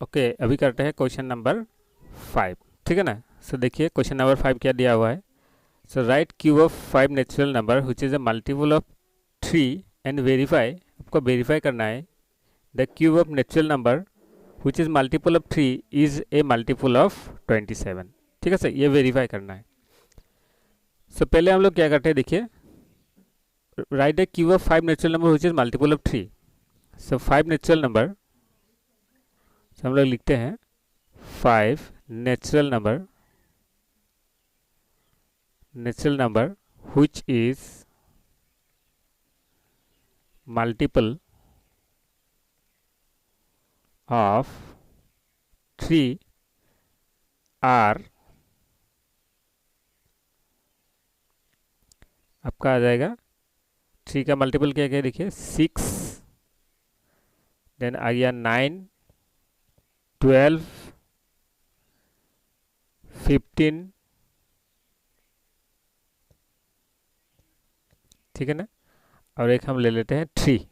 Okay, अभी करते हैं क्वेश्चन नंबर 5। ठीक है ना। सो देखिए क्वेश्चन नंबर 5 क्या दिया हुआ है। So write cube of 5 natural number which is a multiple of 3 and verify, आपको वेरीफाई करना है the cube of natural number which is multiple of 3 is a multiple of 27। ठीक है सर, ये वेरीफाई करना है। सो पहले हम लोग क्या करते हैं, देखिए right the cube of 5 natural number which is multiple of 3। So 5 natural number, हम लोग लिखते हैं 5 natural number which is multiple of 3 are, आपका आ जाएगा 3 का मल्टीपल क्या क्या, देखिए 6, देन आ गया 9, 12, 15। ठीक है ना। और एक हम ले लेते हैं 3,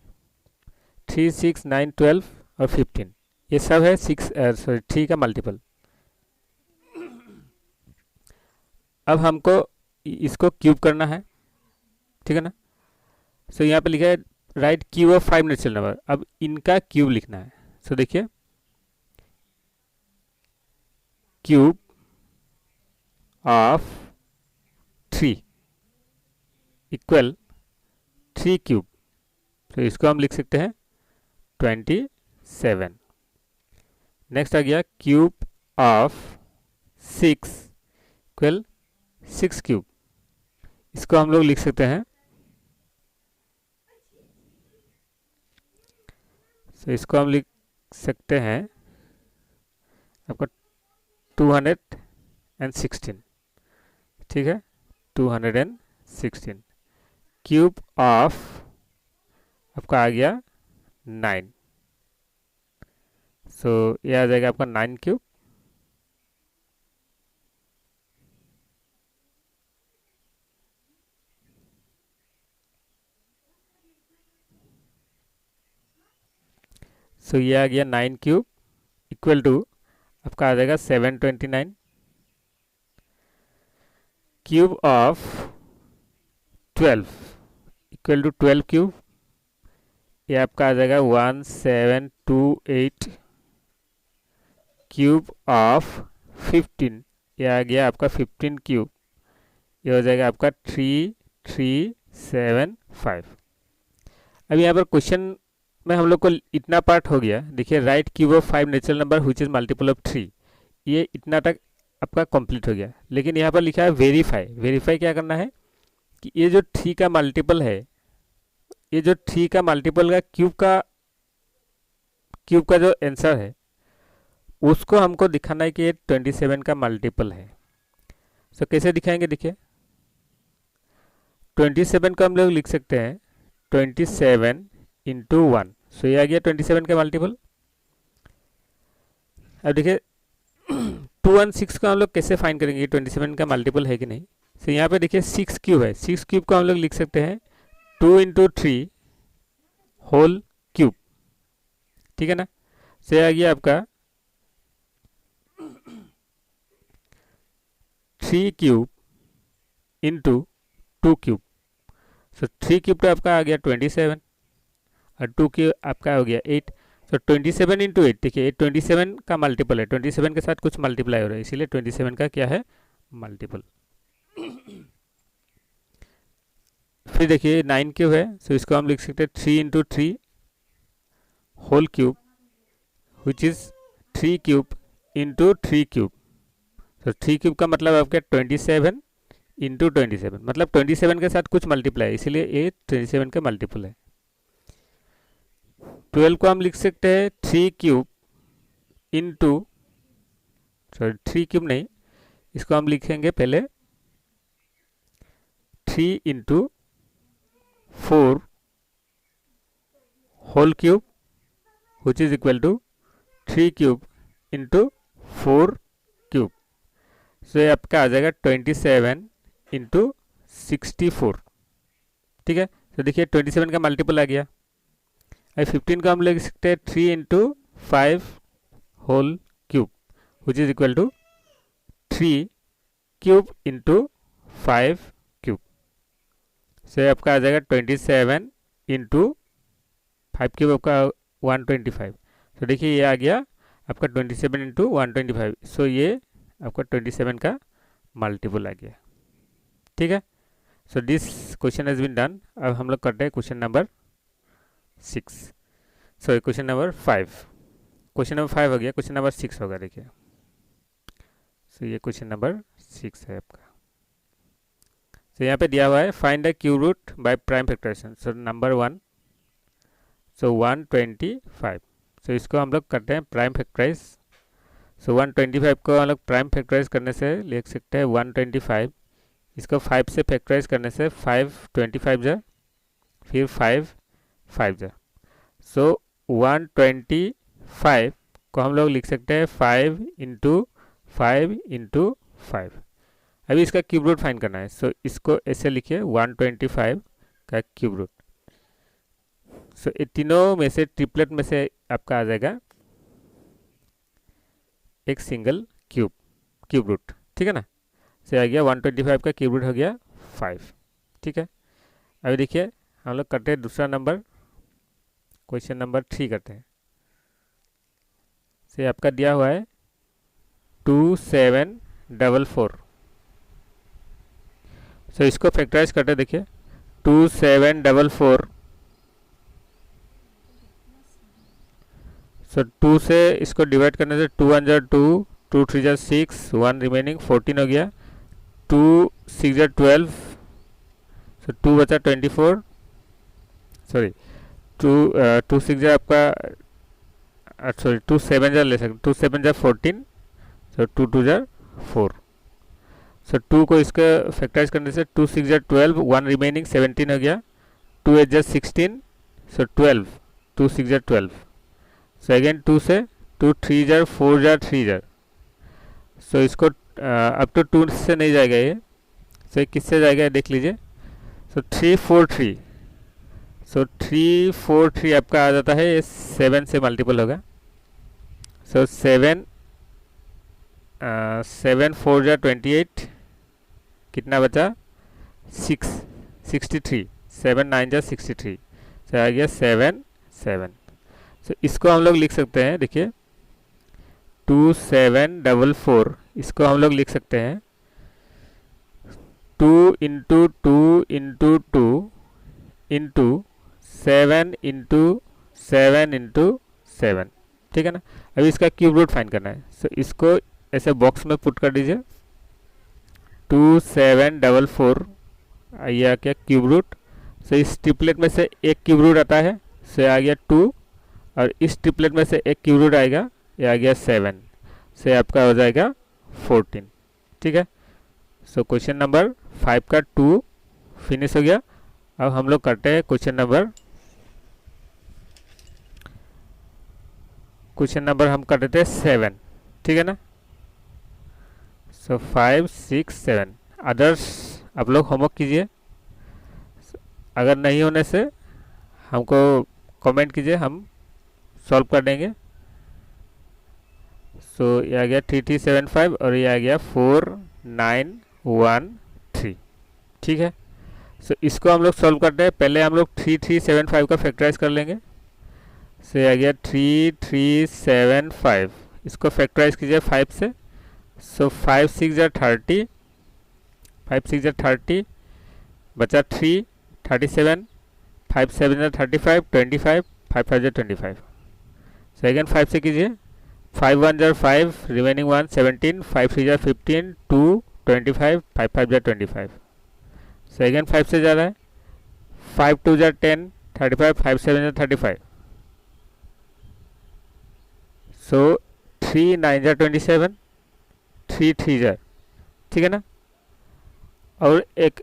6, 9, 12 और 15, ये सब है 3 का मल्टीपल। अब हमको इसको क्यूब करना है। ठीक है ना। सो यहाँ पे लिखा है right cube of 5 natural number, अब इनका क्यूब लिखना है। सो देखिए क्यूब ऑफ 3 इक्वल 3 क्यूब, तो इसको हम लिख सकते हैं 27। नेक्स्ट आ गया क्यूब ऑफ 6 इक्वल 6 क्यूब, इसको हम लोग लिख सकते हैं, तो इसको हम लिख सकते हैं आपका 216। ठीक है, 216 क्यूब ऑफ आपका आ गया 9। सो ये आ जाएगा आपका 9 क्यूब। सो ये आ गया 9 क्यूब इक्वल टू आपका आ जाएगा 729 cube of 12 equal to 12 cube, ये आपका आ जाएगा 1728 क्यूब ऑफ 15, ये आ गया आपका 15 क्यूब, ये हो जाएगा आपका 3375। अब यहाँ पर क्वेश्चन में हम लोग को इतना पार्ट हो गया। देखिए right cube of 5 natural number which is multiple of 3, ये इतना तक आपका कंप्लीट हो गया। लेकिन यहाँ पर लिखा है वेरीफाई। वेरीफाई क्या करना है कि ये जो 3 का मल्टीपल है, ये जो 3 का मल्टीपल का क्यूब का जो आंसर है उसको हमको दिखाना है कि ये 27 का मल्टीपल है। सो कैसे दिखाएंगे, देखिए 27 को हम लोग लिख सकते हैं 27 इंटू 1। सो ये आ गया 27 का मल्टीपल। अब देखिए 216 को हम लोग कैसे फाइंड करेंगे 27 का मल्टीपल है कि नहीं। सो यहाँ पे देखिए 6 क्यूब है, 6 क्यूब को हम लोग लिख सकते हैं 2 इंटू 3 होल क्यूब। ठीक है ना। सो ये आ गया आपका 3 क्यूब इंटू 2 क्यूब। सो 3 क्यूब तो आपका आ गया 27 और 2 क्यूब आपका हो गया 8। तो 27 इंटू 8, देखिए 27 का मल्टीपल है, 27 के साथ कुछ मल्टीप्लाई हो रहा है, इसीलिए 27 का क्या है मल्टीपल। फिर देखिए 9 क्यूब है, सो इसको हम लिख सकते हैं 3 into 3 whole cube which is 3 cube into 3 cube. तो 3 क्यूब का मतलब आपका 27 इंटू 27, मतलब 27 के साथ कुछ मल्टीप्लाई है, इसीलिए ये 27 का मल्टीपल है। 12 को हम लिख सकते हैं 3 क्यूब इंटू, सॉरी 3 क्यूब नहीं, इसको हम लिखेंगे पहले 3 into 4 whole cube which is equal to 3 cube into 4 cube. So ये आपका आ जाएगा 27 इंटू 64। ठीक है, तो देखिए 27 का मल्टीपल आ गया। अब 15 को हम लिख सकते हैं 3 into 5 whole cube which is equal to 3 cube into 5 cube. से आपका आ जाएगा 27 इंटू 5 क्यूब आपका 125। तो देखिए ये आ गया आपका 27 इंटू 125। सो ये आपका 27 का मल्टीपल आ गया। ठीक है, so this question has been done. अब हम लोग करते हैं question number 6, sorry question number 5। Question number 5 हो गया, क्वेश्चन नंबर 6 होगा। देखिए सो ये क्वेश्चन नंबर 6 है आपका। तो यहाँ पे दिया हुआ है find the cube root by prime factorisation. So number 1, so 125। So इसको हम लोग करते हैं प्राइम फैक्टराइज। सो 125 को हम लोग प्राइम फैक्टराइज करने से लिख सकते हैं 125। इसको 5 से फैक्टराइज करने से 5 25 जा, फिर 5 5 जा। सो 125 को हम लोग लिख सकते हैं 5 इंटू 5 इंटू 5। अभी इसका क्यूब रूट फाइंड करना है। सो इसको ऐसे लिखिए 125 का क्यूब रूट। सो ये तीनों में से ट्रिपलेट में से आपका आ जाएगा एक सिंगल क्यूब रूट। ठीक है ना, से आ गया 125 का क्यूब रूट हो गया 5। ठीक है, अभी देखिए हम लोग करते हैं दूसरा नंबर, क्वेश्चन नंबर 3 करते हैं। से आपका दिया हुआ है 2744। सो इसको फैक्टराइज करते हैं। देखिए 2744। सो 2 से इसको डिवाइड करने से 2 1 जा 2, 2 3 जा 6, 1 रिमेनिंग 14 हो गया। 2 6 जा 12, सो 2 बचा 24, सॉरी 2 6 जा आपका, सॉरी 2 7 जा ले सकते, 2 7 जा 14, सो 2 2 जा 4। सो 2 को इसका फैक्टराइज करने से 2 6 जा 12, 1 रिमेनिंग 17 हो गया। 2 8 जा 16, सो 12, 2 6 जा 12। सो अगेन 2 से 2 3 जा 4 जा 3 जा। सो इसको अब तो 2 से नहीं जाएगा ये, सो किससे जाएगा देख लीजिए। सो 3 4 3, सो 3 4 3 आपका आ जाता है, ये 7 से मल्टीपल होगा। सो 7 7 4 जा 28, कितना बचा 6 63, 7 9 जा 63, तो आ गया 7 7। तो इसको हम लोग लिख सकते हैं, देखिए 2744, इसको हम लोग लिख सकते हैं 2 into 2 into 2 into 7 into 7 into 7। ठीक है ना, अभी इसका क्यूब रूट फाइंड करना है। सो इसको ऐसे बॉक्स में पुट कर दीजिए। 2744 आइए क्या क्यूब रूट। सो इस ट्रिपलेट में से एक क्यूब रूट आता है, सो आ गया 2, और इस ट्रिपलेट में से एक क्यूब रूट आएगा, ये आ गया 7, से आपका हो जाएगा 14। ठीक है, सो क्वेश्चन नंबर 5 का 2 फिनिश हो गया। अब हम लोग करते हैं क्वेश्चन नंबर हम कर देते हैं 7। ठीक है ना, सो 5 6 7। अदर्स आप लोग होमवर्क कीजिए, अगर नहीं होने से हमको कमेंट कीजिए, हम सॉल्व कर देंगे। सो ये आ गया 3375 और ये आ गया 4913। ठीक है, सो इसको हम लोग सॉल्व करते हैं। पहले हम लोग 3375 का फैक्टराइज कर लेंगे। सो ये आ गया 3375, इसको फैक्टराइज कीजिए 5 से। सो 5 6 जा 30, 5 6 जा 30, बचा 3 37, 5 7 जा 35 25, 5 5 जा 25। सेकेंड 5 से कीजिए, 5 1 जा 5, रिमेनिंग 1 17, 5 3 जा 15, 2 25, 5 5 जा 25। सेकेंड 5 से जा रहा है, 5 2 जा 10, 35, 5 7 जा 35। सो 3 9 जा 27, 3 3 जा। ठीक है ना, और एक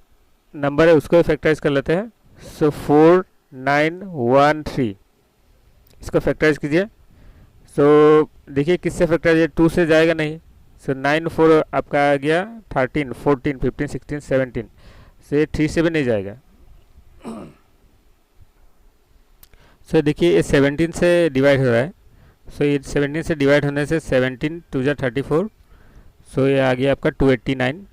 नंबर है उसको फैक्टराइज कर लेते हैं। सो 4913, इसको फैक्टराइज कीजिए। सो देखिए किससे फैक्टराइज है, 2 से जाएगा नहीं। सो 9 4 आपका आ गया 13 14 15 16 17, से 3 से भी नहीं जाएगा। सो देखिए ये 17 से डिवाइड हो रहा है, सो ये 17 से डिवाइड होने से 17 टू जा 34, सो ये आ गया आपका 289।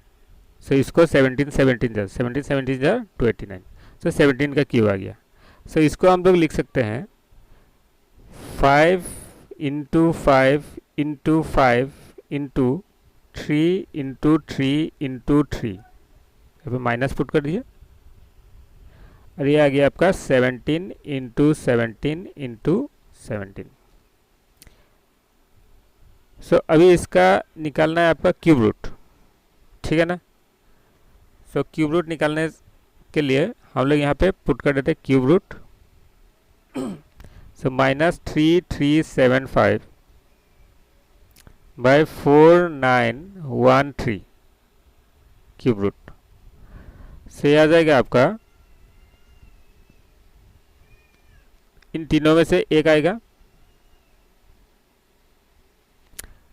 सो इसको 17 17 जा 17 17 जा 289, सो 17 का क्यूब आ गया। सो इसको हम लोग लिख सकते हैं 5 into 5 into 5 into 3 into 3 into 3, यहाँ पे माइनस पुट कर दीजिए, और ये आ गया आपका 17 इंटू 17 इंटू 17। सो अभी इसका निकालना है आपका क्यूब रूट, ठीक है ना। सो क्यूब रूट निकालने के लिए हम लोग यहाँ पे पुट कर देते हैं क्यूब रूट। सो -3375 बाय 4913 क्यूब रूट से आ जाएगा आपका, इन तीनों में से एक आएगा,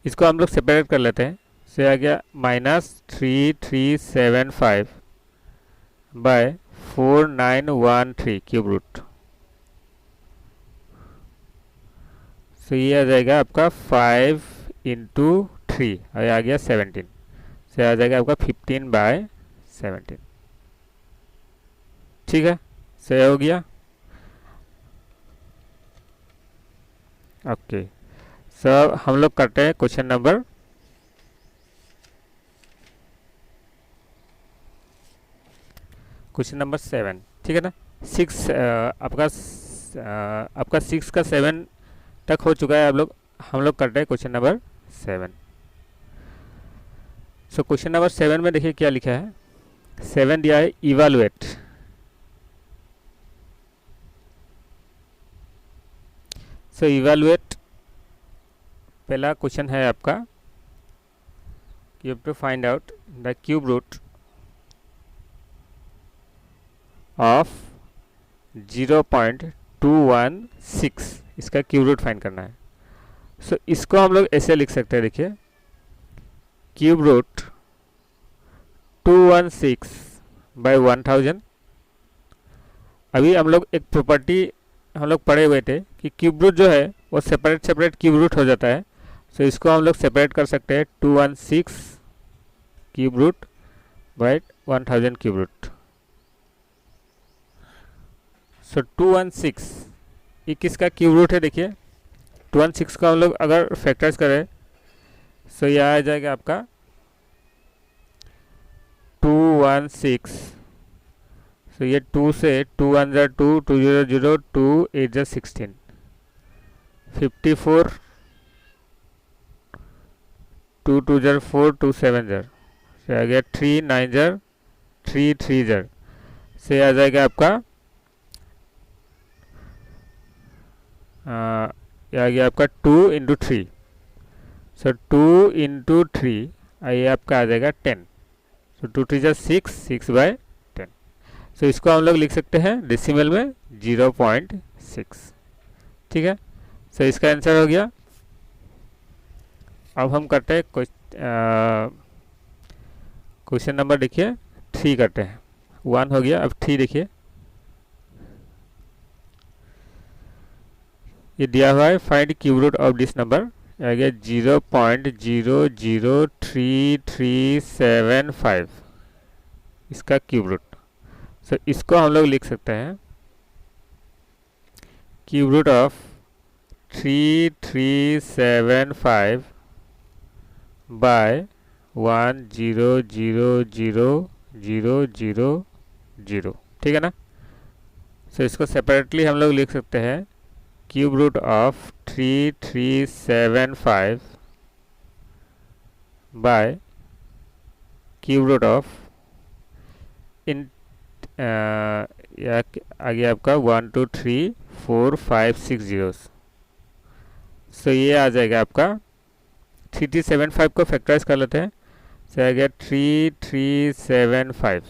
इसको हम लोग सेपरेट कर लेते हैं। से आ गया -3375 बाय 4913 क्यूब रूट, सो ये आ जाएगा आपका 5 इंटू 3 और ये आ गया 17, से आ जाएगा आपका 15/17, ठीक है। सही हो गया, ओके। सो हम लोग करते हैं क्वेश्चन नंबर 7, ठीक है ना। 6 आपका 6 का 7 तक हो चुका है। हम लोग करते हैं question number 7। So question number 7 में देखिए क्या लिखा है। 7 दिया है इवैल्यूएट। सो इवैल्यूएट पहला क्वेश्चन है आपका, you have to find out the cube root of 0.216, इसका क्यूब रूट फाइंड करना है। सो इसको हम लोग ऐसे लिख सकते हैं, देखिए क्यूब रूट 216/1000। अभी हम लोग एक प्रॉपर्टी हम लोग पढ़े हुए थे कि क्यूब रूट जो है वो सेपरेट क्यूब रूट हो जाता है। सो इसको हम लोग सेपरेट कर सकते हैं 216 cube root by 1000 cube root. So 216 ये किसका क्यूब रूट है, देखिए 216 का हम लोग अगर फैक्टराइज करें सो यह आ जाएगा आपका 216। सो ये 2 से 2 1 ज़ा 2, 2 0 0, 2 8 ज़ा 16, 54, 2 2 ज़ा 4, 2 7 ज़ा, से आ गया 3 9 ज़ा 3 3 ज़ा, से आ जाएगा आपका ये आ गया आपका 2 इंटू 3। सो 2 इंटू 3 ये आपका आ जाएगा 10। सो 2 3 ज़ा 6, 6/10। सो इसको हम लोग लिख सकते हैं डेसिमल में 0.6, ठीक है। सो इसका आंसर हो गया। अब हम करते हैं क्वेश्चन नंबर, देखिए 3 करते हैं। 1 हो गया, अब 3 देखिए, ये दिया हुआ है find cube root of this number, आ गया 0.003375 इसका क्यूब रूट। सो इसको हम लोग लिख सकते हैं क्यूब रूट ऑफ 3375 बाय 100000, ठीक है ना। सो इसको सेपरेटली हम लोग लिख सकते हैं cube root of 3375 by cube root of इन आगे आपका 1 2 3 4 5 6 zeros। सो ये आ जाएगा आपका 3375 को फैक्टराइज कर लेते हैं। सो आ गया 3375,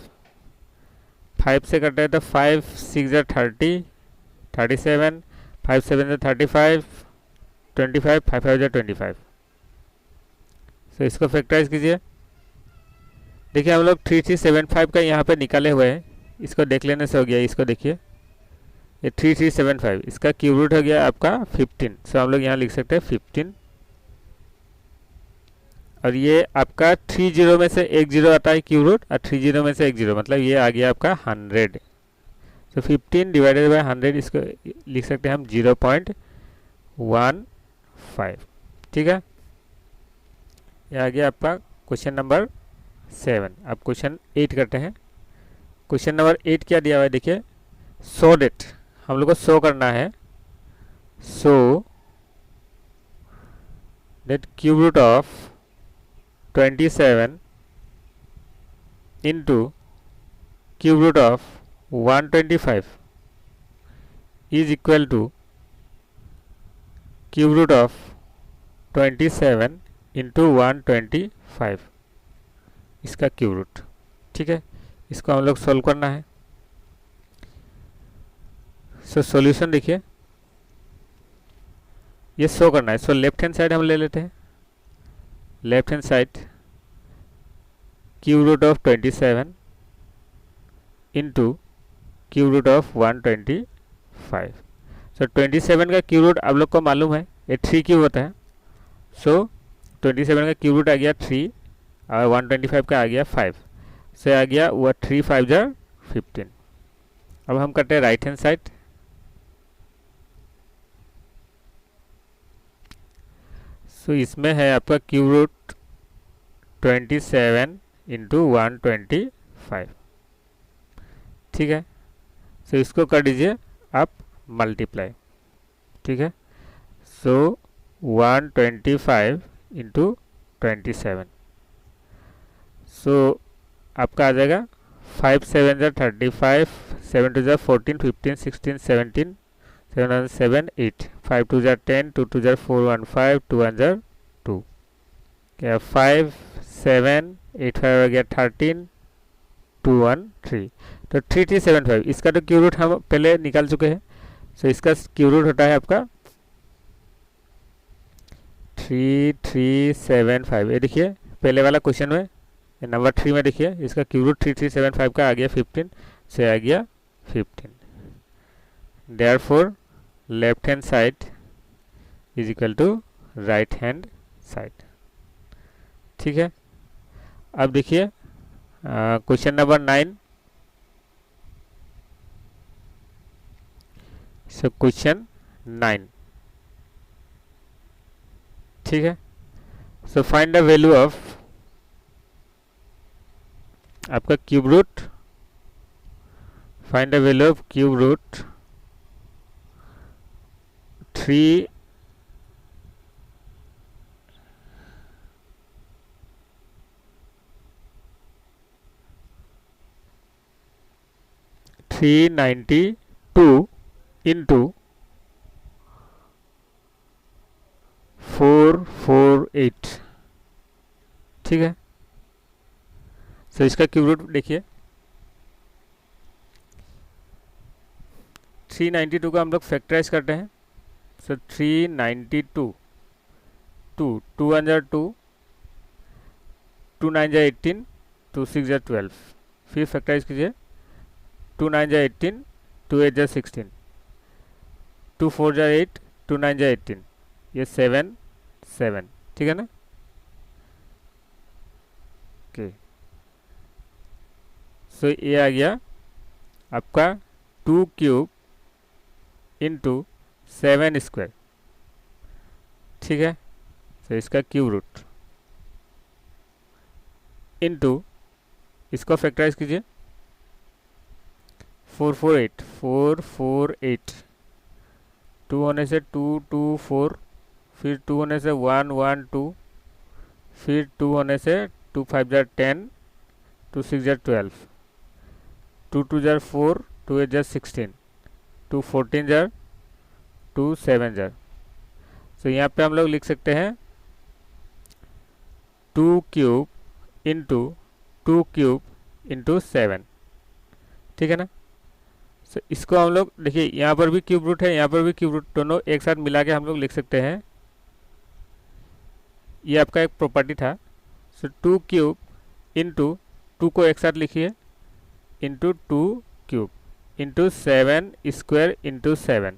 5 से कटता है तो 5 6 ज़ा 30, 37, 5 7 ज़ा 35, 25, 5 5 ज़ा 25। सो इसको फैक्टराइज कीजिए। देखिए हम लोग 3375 का यहाँ पे निकाले हुए हैं, इसको देख लेने से हो गया। इसको देखिए ये 3375, इसका क्यूब रूट हो गया आपका 15। सो हम लोग यहाँ लिख सकते हैं 15। और ये आपका 30 में से एक जीरो आता है क्यूब रूट, और 30 में से एक जीरो, मतलब ये आ गया आपका 100। तो 15 डिवाइडेड बाय 100, इसको लिख सकते हैं हम 0.15। ठीक है, ये आ गया आपका क्वेश्चन नंबर 7। अब क्वेश्चन 8 करते हैं। क्वेश्चन नंबर 8 क्या दिया हुआ है देखिए, शो डेट, हम लोग को शो करना है। Show that cube root of 27 into cube root of 125 is equal to cube root of 27 into 125, इसका क्यूब रूट। ठीक है, इसको हम लोग सोल्व करना है। सो सॉल्यूशन देखिए, ये शो करना है। सो लेफ्ट हैंड साइड हम ले लेते हैं। Left hand side cube root of 27 into cube root of 125। So 27 का क्यूब रूट आप लोग को मालूम है, ये 3 क्यूब होता है। सो 27 का क्यूब रूट आ गया 3 और 125 का आ गया 5, से आ गया वो 3 5 जा 15। अब हम करते हैं राइट हैंड साइड। सो इसमें है आपका क्यूब रूट 27 इंटू 125। ठीक है, सो इसको कर दीजिए आप मल्टीप्लाई। ठीक है, सो 125 इंटू 27, सो आपका आ जाएगा 5 7 जा 35, 7 2 जा 14, 15 16 17, 7 7 8, 5 2 जा 10, 2 2 जा 4 1 5, 2 1 जा 2, क्या 5 7 8 5 हो गया 13, 2 1 3। तो 3375, इसका तो क्यूब रूट हम पहले निकाल चुके हैं। सो इसका क्यूब रूट होता है आपका 3375। ये देखिए पहले वाला क्वेश्चन में, नंबर 3 में देखिए, इसका क्यूब रूट 3375 का आ गया 15, से आ गया 15। Therefore left hand side is equal to right hand side. ठीक है, अब देखिए क्वेश्चन नंबर 9। सो क्वेश्चन 9, ठीक है। So find the value of आपका cube root, find the value of cube root 3 392 into 448। ठीक है, सो इसका क्यूब रूट देखिए 392 का हम लोग फैक्टराइज करते हैं। सो 392, 2 2 1 जा 2, 2 9 जा 18, 2 6 जा 12, फिर फैक्टराइज कीजिए 2 9 जा 18, 2 8 जा 16, 2 4 जा 8, 2 9 जा 18, ये 7 7। ठीक है ना, ओके। सो ये आ गया आपका 2 क्यूब इंटू 7 स्क्वायर। ठीक है, सो इसका क्यूब रूट इंटू, इसको फैक्टराइज कीजिए 448, 448, 2 होने से 2 2 4, फिर 2 होने से 1 1 2, फिर 2 होने से 2 5 जा 10, 2 6 जा 12, 2 2 जा 4, 2 8 जा 16, 2 14 जा 2 7 जा। सो यहाँ पे हम लोग लिख सकते हैं 2 क्यूब इंटू 2 क्यूब इंटू 7। ठीक है ना, सो इसको हम लोग देखिए यहाँ पर भी क्यूब रूट है, यहाँ पर भी क्यूब रूट, दोनों एक साथ मिला के हम लोग लिख सकते हैं। ये आपका एक प्रॉपर्टी था। सो 2 क्यूब इंटू 2 को एक साथ लिखिए into 2 cube, into 7 square into 7।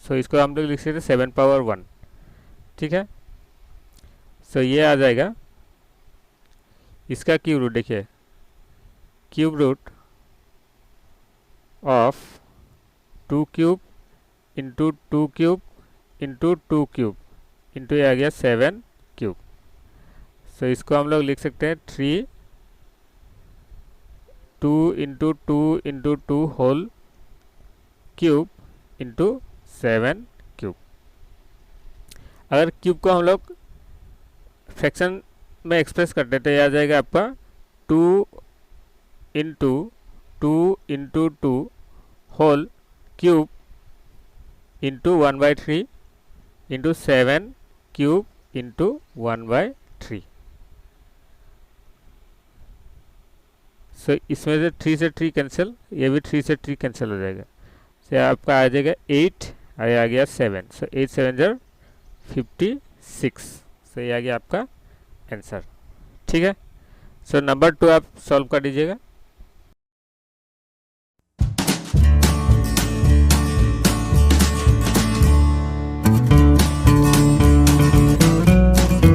सो इसको हम लोग लिख सकते हैं 7 पावर 1, ठीक है। सो ये आ जाएगा इसका क्यूब रूट। देखिए cube root of 2 cube into 2 cube into 2 cube into ये आ गया 7 क्यूब। सो इसको हम लोग लिख सकते हैं 3 2 into 2 into 2 whole cube into 7 cube. अगर क्यूब को हम लोग फ्रैक्शन में एक्सप्रेस करते तो ये आ जाएगा आपका 2 into 2 into 2 whole cube into 1/3 into 7 cube into 1/3। So इसमें से 3 से 3 कैंसिल, ये भी 3 से 3 कैंसिल हो जाएगा। सो आपका आ जाएगा 8, आ गया 7। सो 8 7 ज़र 56। सो ये आ गया आपका आंसर, ठीक है। सो नंबर 2 आप सॉल्व कर दीजिएगा।